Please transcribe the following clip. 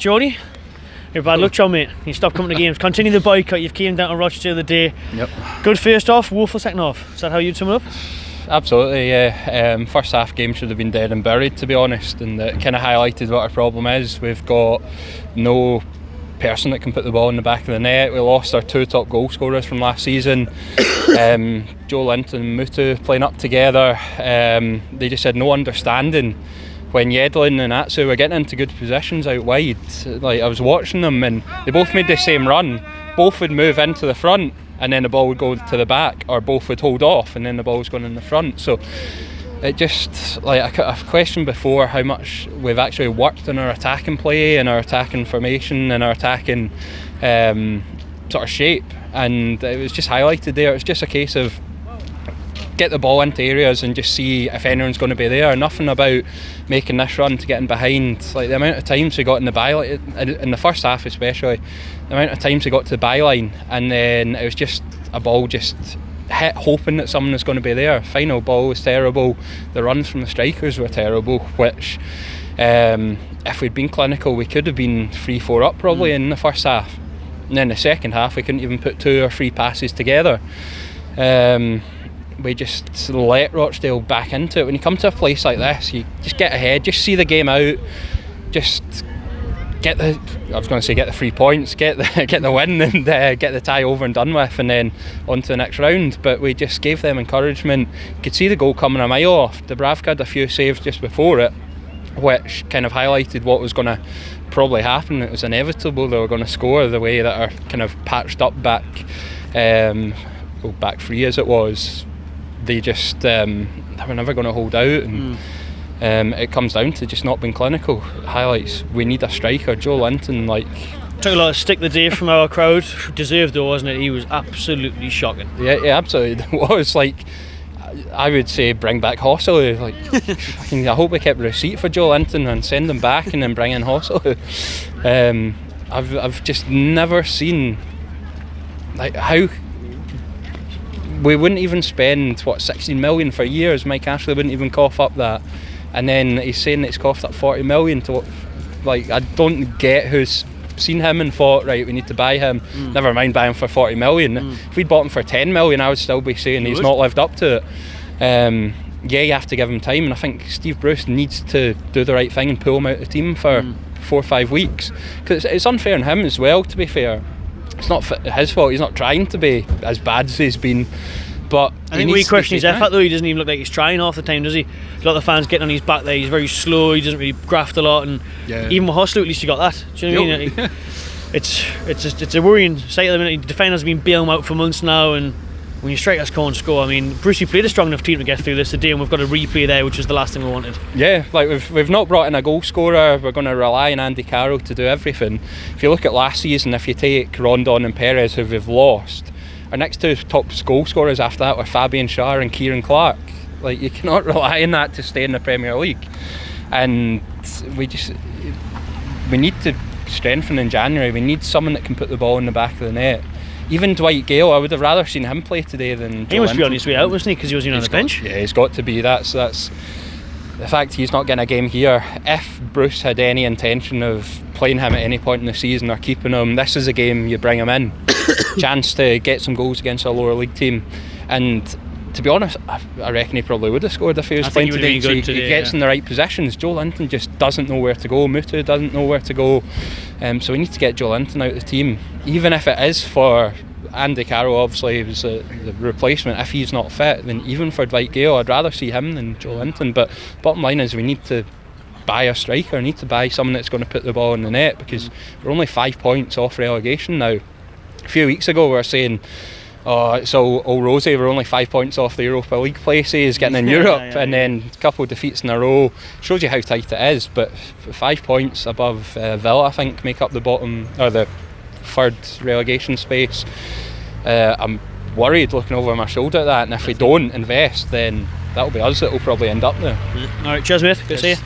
Jordy. You're bad luck, John, mate. You stopped coming to games. Continue the boycott. You've came down to Rochdale the day. Yep. Good first half, woeful second half. Is that how you'd sum it up? Absolutely, yeah. First half game should have been dead and buried, to be honest, and it kind of highlighted what our problem is. We've got no person that can put the ball in the back of the net. We lost our two top goal scorers from last season. Joe Linton and Mutu playing up together. They just had no understanding when Yedlin and Atsu were getting into good positions out wide. Like, I was watching them and they both made the same run. Both would move into the front and then the ball would go to the back, or both would hold off and then the ball was going in the front. So it just, like, I've questioned before how much we've actually worked on our attacking play and our attacking formation and our attacking sort of shape, and it was just highlighted there. It's just a case of get the ball into areas and just see if anyone's going to be there. Nothing about making this run to getting behind. Like, the amount of times we got in the byline in the first half, especially the amount of times we got to the byline and then it was just a ball just hit, hoping that someone was going to be there. Final ball was terrible. The runs from the strikers were terrible, which if we'd been clinical we could have been 3-4 up probably in the first half, and then the second half we couldn't even put 2 or 3 passes together. We just let Rochdale back into it. When you come to a place like this, you just get ahead, just see the game out, just get the 3 points, get the win and get the tie over and done with, and then on to the next round. But we just gave them encouragement. You could see the goal coming a mile off. Dubravka had a few saves just before it, which kind of highlighted what was going to probably happen. It was inevitable they were going to score, the way that our kind of patched up back three as it was. They just they were never going to hold out, and it comes down to just not being clinical. Highlights, we need a striker. Joe Linton, like, took a lot of stick the day from our crowd. Deserved though, wasn't it? He was absolutely shocking. Yeah, absolutely. It was like, I would say bring back Joselu. Like, I hope we kept a receipt for Joe Linton and send him back and then bring in Joselu. I've just never seen, like, how we wouldn't even spend 16 million for years. Mike Ashley wouldn't even cough up that, and then he's saying it's coughed up 40 million to what? Like, I don't get who's seen him and thought, right, we need to buy him. Never mind buying him for 40 million. If we'd bought him for 10 million, I would still be saying he's not lived up to it. Yeah, you have to give him time, and I think Steve Bruce needs to do the right thing and pull him out of the team for 4 or 5 weeks, because it's unfair on him as well, to be fair. It's not his fault. He's not trying to be as bad as he's been. But I think we question his effort though. He doesn't even look like he's trying half the time, does he? A lot of the fans getting on his back there. He's very slow. He doesn't really graft a lot, and even with Joselu, at least he got that. Do you know what I mean? It's a worrying sight at the minute. The defenders have been bailing him out for months now, and when your strikers can't score, I mean, Brucey played a strong enough team to get through this today, and we've got a replay there, which is the last thing we wanted. Yeah, like we've not brought in a goal scorer. We're going to rely on Andy Carroll to do everything. If you look at last season, if you take Rondon and Perez, who we've lost, our next 2 top goal scorers after that were Fabian Schär and Kieran Clark. Like, you cannot rely on that to stay in the Premier League, and we need to strengthen in January. We need someone that can put the ball in the back of the net. Even Dwight Gale, I would have rather seen him play today than He must be on his way out, wasn't he? Because he was on the bench. Yeah, he's got to be. That's the fact he's not getting a game here. If Bruce had any intention of playing him at any point in the season or keeping him, this is a game you bring him in. Chance to get some goals against a lower league team. And to be honest, I reckon he probably would have scored if he was playing today. He gets in the right positions. Joe Linton just doesn't know where to go. Mutu doesn't know where to go. So we need to get Joe Linton out of the team, even if it is for Andy Carroll. Obviously, was the replacement. If he's not fit, then even for Dwight Gale, I'd rather see him than Joe Linton. But bottom line is, we need to buy a striker. We need to buy someone that's going to put the ball in the net, because we're only 5 points off relegation now. A few weeks ago we were saying, oh, it's all rosy, we're only 5 points off the Europa League places, getting in Europe, and then a couple of defeats in a row. Shows you how tight it is. But 5 points above Villa, I think, make up the bottom, or the third relegation space. I'm worried looking over my shoulder at that, and if we don't invest, then that'll be us that will probably end up there. Alright, cheers mate, good to see you.